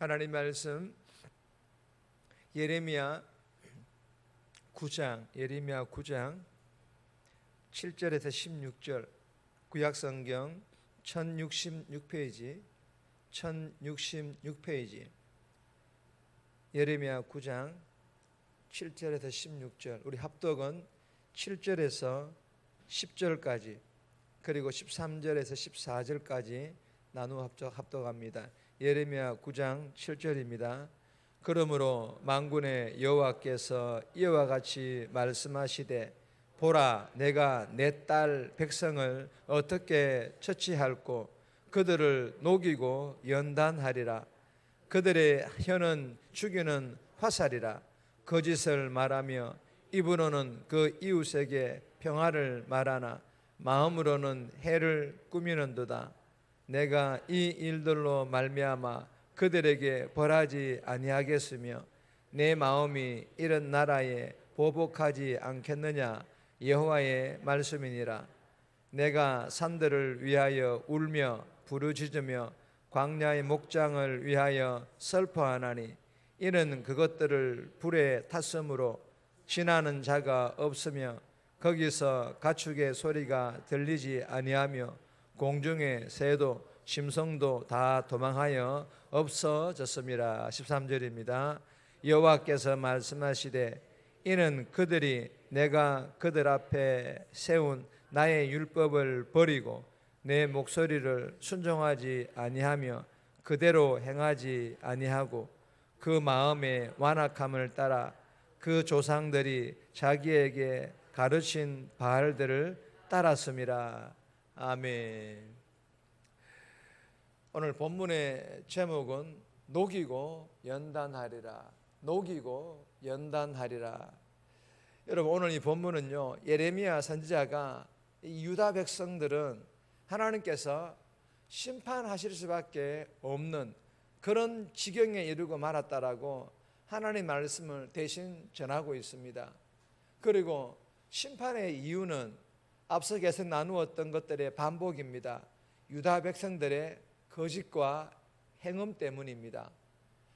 하나님 말씀 예레미야 9장 7절에서 16절, 구약성경 1066페이지 예레미야 9장 7절에서 16절, 우리 합독은 7절에서 10절까지 그리고 13절에서 14절까지 나누어 합독합니다. 예레미야 9장 7절입니다. 그러므로 만군의 여호와께서 이와 같이 말씀하시되, 보라, 내가 내 딸 백성을 어떻게 처치할꼬. 그들을 녹이고 연단하리라. 그들의 혀는 죽이는 화살이라. 거짓을 말하며 입으로는 그 이웃에게 평화를 말하나 마음으로는 해를 꾸미는도다. 내가 이 일들로 말미암아 그들에게 벌하지 아니하겠으며 내 마음이 이런 나라에 보복하지 않겠느냐. 여호와의 말씀이니라. 내가 산들을 위하여 울며 부르짖으며 광야의 목장을 위하여 슬퍼하나니 이는 그것들을 불에 탔으므로 지나는 자가 없으며 거기서 가축의 소리가 들리지 아니하며 공중의 새도 짐승도 다 도망하여 없어졌습니다. 13절입니다. 여호와께서 말씀하시되, 이는 그들이 내가 그들 앞에 세운 나의 율법을 버리고 내 목소리를 순종하지 아니하며 그대로 행하지 아니하고 그 마음의 완악함을 따라 그 조상들이 자기에게 가르친 바알들을 따랐음이라. 아멘. 오늘 본문의 제목은 녹이고 연단하리라. 녹이고 연단하리라. 여러분, 오늘 이 본문은요, 예레미야 선지자가 이 유다 백성들은 하나님께서 심판하실 수밖에 없는 그런 지경에 이르고 말았다라고 하나님 말씀을 대신 전하고 있습니다. 그리고 심판의 이유는 앞서 계속 나누었던 것들의 반복입니다. 유다 백성들의 거짓과 행음 때문입니다.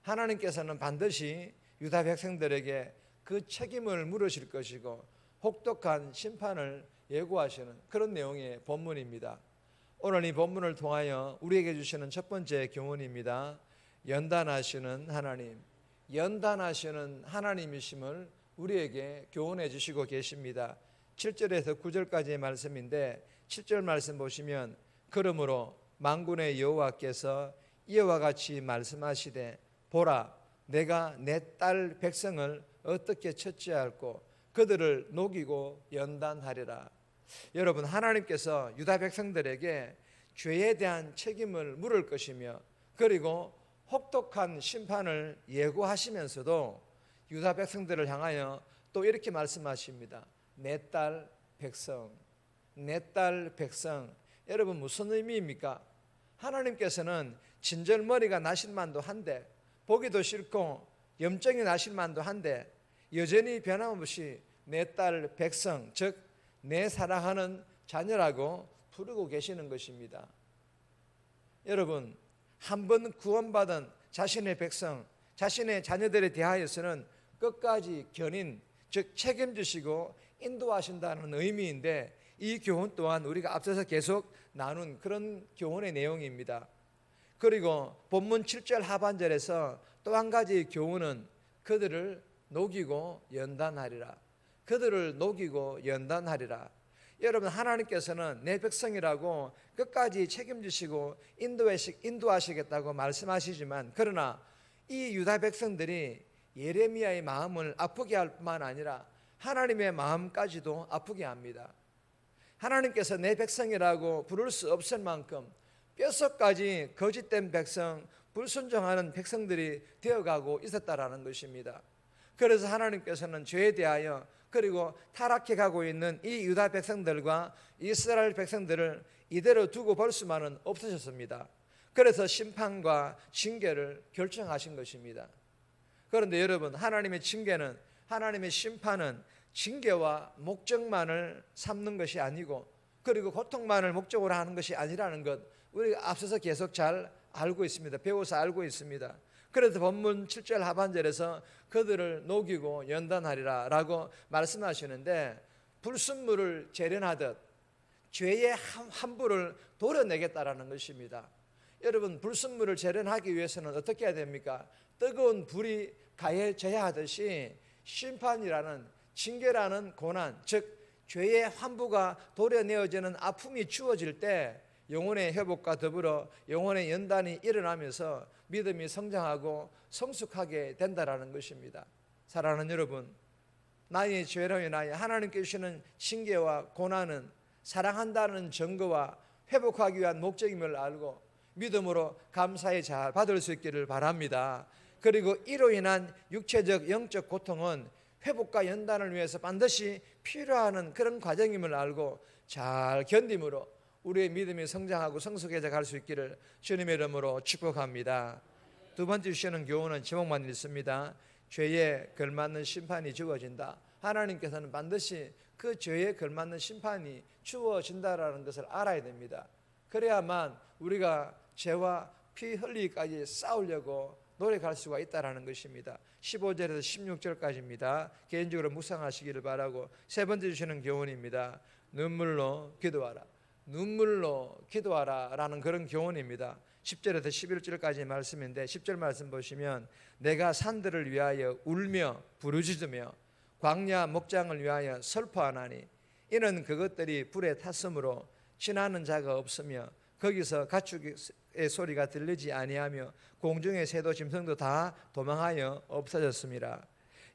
하나님께서는 반드시 유다 백성들에게 그 책임을 물으실 것이고 혹독한 심판을 예고하시는 그런 내용의 본문입니다. 오늘 이 본문을 통하여 우리에게 주시는 첫 번째 교훈입니다. 연단하시는 하나님, 연단하시는 하나님이심을 우리에게 교훈해 주시고 계십니다. 7절에서 9절까지의 말씀인데 7절 말씀 보시면, 그러므로 만군의 여호와께서 이와 같이 말씀하시되, 보라, 내가 내 딸 백성을 어떻게 처치할꼬. 그들을 녹이고 연단하리라. 여러분, 하나님께서 유다 백성들에게 죄에 대한 책임을 물을 것이며 그리고 혹독한 심판을 예고하시면서도 유다 백성들을 향하여 또 이렇게 말씀하십니다. 내 딸 백성, 내 딸 백성. 여러분, 무슨 의미입니까? 하나님께서는 진절머리가 나실만도 한데, 보기도 싫고 염증이 나실만도 한데 여전히 변함없이 내 딸 백성, 즉 내 사랑하는 자녀라고 부르고 계시는 것입니다. 여러분, 한 번 구원받은 자신의 백성, 자신의 자녀들에 대하여서는 끝까지 견인, 즉 책임지시고 인도하신다는 의미인데, 이 교훈 또한 우리가 앞서서 계속 나눈 그런 교훈의 내용입니다. 그리고 본문 7절 하반절에서 또 한 가지 교훈은 그들을 녹이고 연단하리라. 그들을 녹이고 연단하리라. 여러분, 하나님께서는 내 백성이라고 끝까지 책임지시고 인도하시겠다고 말씀하시지만, 그러나 이 유다 백성들이 예레미야의 마음을 아프게 할 뿐만 아니라 하나님의 마음까지도 아프게 합니다. 하나님께서 내 백성이라고 부를 수 없을 만큼 뼛속까지 거짓된 백성, 불순종하는 백성들이 되어가고 있었다라는 것입니다. 그래서 하나님께서는 죄에 대하여 그리고 타락해 가고 있는 이 유다 백성들과 이스라엘 백성들을 이대로 두고 볼 수만은 없으셨습니다. 그래서 심판과 징계를 결정하신 것입니다. 그런데 여러분, 하나님의 징계는, 하나님의 심판은 징계와 목적만을 삼는 것이 아니고 그리고 고통만을 목적으로 하는 것이 아니라는 것, 우리가 앞서서 계속 잘 알고 있습니다. 배워서 알고 있습니다. 그래서 본문 7절 하반절에서 그들을 녹이고 연단하리라 라고 말씀하시는데, 불순물을 재련하듯 죄의 함부를 도려내겠다라는 것입니다. 여러분, 불순물을 재련하기 위해서는 어떻게 해야 됩니까? 뜨거운 불이 가해져야 하듯이 심판이라는, 징계라는 고난, 즉 죄의 환부가 도려내어지는 아픔이 주어질 때 영혼의 회복과 더불어 영혼의 연단이 일어나면서 믿음이 성장하고 성숙하게 된다라는 것입니다. 사랑하는 여러분, 나의 죄로 인하여 하나님께 주시는 징계와 고난은 사랑한다는 증거와 회복하기 위한 목적임을 알고 믿음으로 감사히 잘 받을 수 있기를 바랍니다. 그리고 이로 인한 육체적 영적 고통은 회복과 연단을 위해서 반드시 필요한 그런 과정임을 알고 잘 견딤으로 우리의 믿음이 성장하고 성숙해져 갈 수 있기를 주님의 이름으로 축복합니다. 두 번째 주시는 교훈은 제목만 읽습니다. 죄에 걸맞는 심판이 주어진다. 하나님께서는 반드시 그 죄에 걸맞는 심판이 주어진다라는 것을 알아야 됩니다. 그래야만 우리가 죄와 피 흘리기까지 싸우려고 노력할 수가 있다라는 것입니다. 15절에서 16절까지입니다. 개인적으로 묵상하시기를 바라고, 세 번째 주시는 교훈입니다. 눈물로 기도하라. 눈물로 기도하라 라는 그런 교훈입니다. 10절에서 11절까지 말씀인데, 10절 말씀 보시면 내가 산들을 위하여 울며 부르짖으며 광야 목장을 위하여 슬퍼하나니 이는 그것들이 불에 탔으므로 지나는 자가 없으며 거기서 가축의 소리가 들리지 아니하며 공중의 새도 짐승도 다 도망하여 없어졌습니다.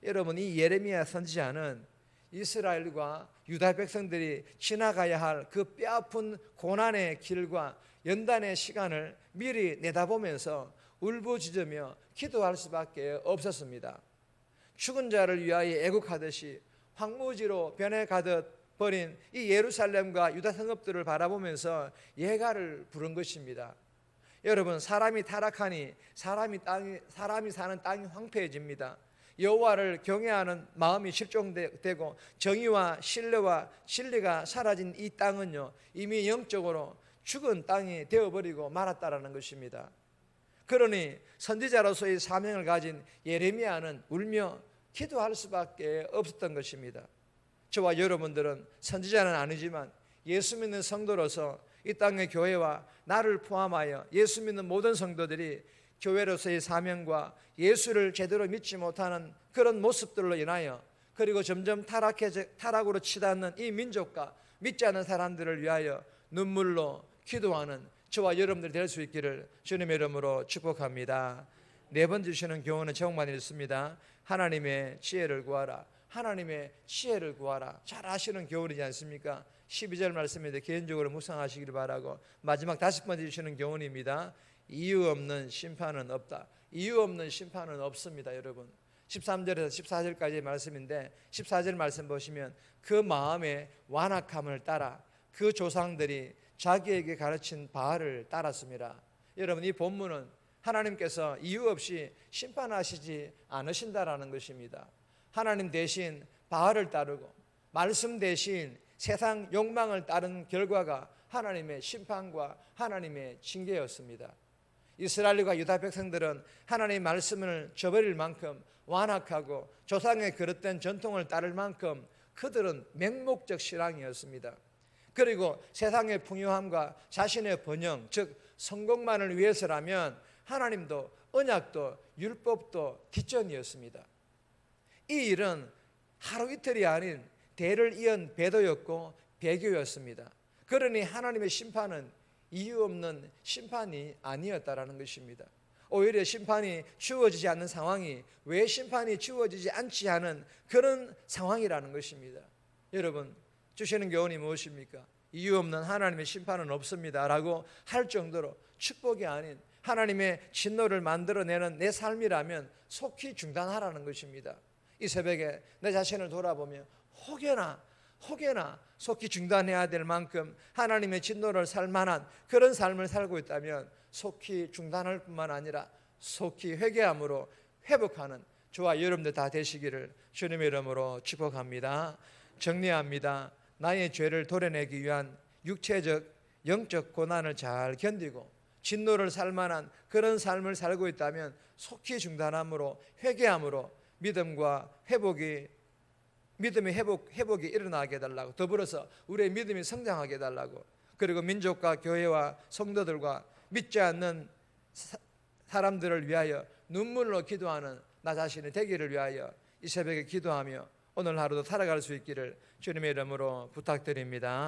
여러분, 이 예레미야 선지자는 이스라엘과 유다 백성들이 지나가야 할 그 뼈아픈 고난의 길과 연단의 시간을 미리 내다보면서 울부짖으며 기도할 수밖에 없었습니다. 죽은 자를 위하여 애국하듯이 황무지로 변해가듯 버린 이 예루살렘과 유다 성읍들을 바라보면서 예가를 부른 것입니다. 여러분, 사람이 타락하니 사람이 사는 땅이 황폐해집니다. 여호와를 경외하는 마음이 실종되고 정의와 신뢰와 진리가 사라진 이 땅은요, 이미 영적으로 죽은 땅이 되어버리고 말았다라는 것입니다. 그러니 선지자로서의 사명을 가진 예레미야는 울며 기도할 수밖에 없었던 것입니다. 저와 여러분들은 선지자는 아니지만 예수 믿는 성도로서 이 땅의 교회와 나를 포함하여 예수 믿는 모든 성도들이 교회로서의 사명과 예수를 제대로 믿지 못하는 그런 모습들로 인하여, 그리고 점점 타락으로 치닫는 이 민족과 믿지 않는 사람들을 위하여 눈물로 기도하는 저와 여러분들이 될 수 있기를 주님의 이름으로 축복합니다. 네 번째 주시는 교훈은 제목만 읽습니다. 하나님의 지혜를 구하라. 하나님의 지혜를 구하라. 잘 아시는 교훈이지 않습니까? 12절 말씀인데 개인적으로 묵상하시기를 바라고, 마지막 다섯 번째 주시는 교훈입니다. 이유 없는 심판은 없다. 이유 없는 심판은 없습니다. 여러분, 13절에서 14절까지의 말씀인데 14절 말씀 보시면 그 마음의 완악함을 따라 그 조상들이 자기에게 가르친 바알을 따랐습니다. 여러분, 이 본문은 하나님께서 이유 없이 심판하시지 않으신다라는 것입니다. 하나님 대신 바알을 따르고 말씀 대신 세상 욕망을 따른 결과가 하나님의 심판과 하나님의 징계였습니다. 이스라엘과 유다 백성들은 하나님의 말씀을 저버릴 만큼 완악하고 조상의 그릇된 전통을 따를 만큼 그들은 맹목적 신앙이었습니다. 그리고 세상의 풍요함과 자신의 번영, 즉 성공만을 위해서라면 하나님도 언약도 율법도 뒷전이었습니다. 이 일은 하루 이틀이 아닌 대를 이은 배도였고 배교였습니다. 그러니 하나님의 심판은 이유 없는 심판이 아니었다라는 것입니다. 오히려 심판이 주어지지 않는 상황이 왜 심판이 주어지지 않지 않은 그런 상황이라는 것입니다. 여러분, 주시는 교훈이 무엇입니까? 이유 없는 하나님의 심판은 없습니다 라고 할 정도로 축복이 아닌 하나님의 진노를 만들어내는 내 삶이라면 속히 중단하라는 것입니다. 이 새벽에 내 자신을 돌아보며 혹여나 속히 중단해야 될 만큼 하나님의 진노를 살 만한 그런 삶을 살고 있다면 속히 중단할 뿐만 아니라 속히 회개함으로 회복하는 저와 여러분들 다 되시기를 주님의 이름으로 축복합니다. 정리합니다. 나의 죄를 도려내기 위한 육체적 영적 고난을 잘 견디고 진노를 살 만한 그런 삶을 살고 있다면 속히 중단함으로 회개함으로 믿음의 회복이 일어나게 해달라고, 더불어서 우리의 믿음이 성장하게 해달라고, 그리고 민족과 교회와 성도들과 믿지 않는 사람들을 위하여 눈물로 기도하는 나 자신이 되기를 위하여 이 새벽에 기도하며 오늘 하루도 살아갈 수 있기를 주님의 이름으로 부탁드립니다.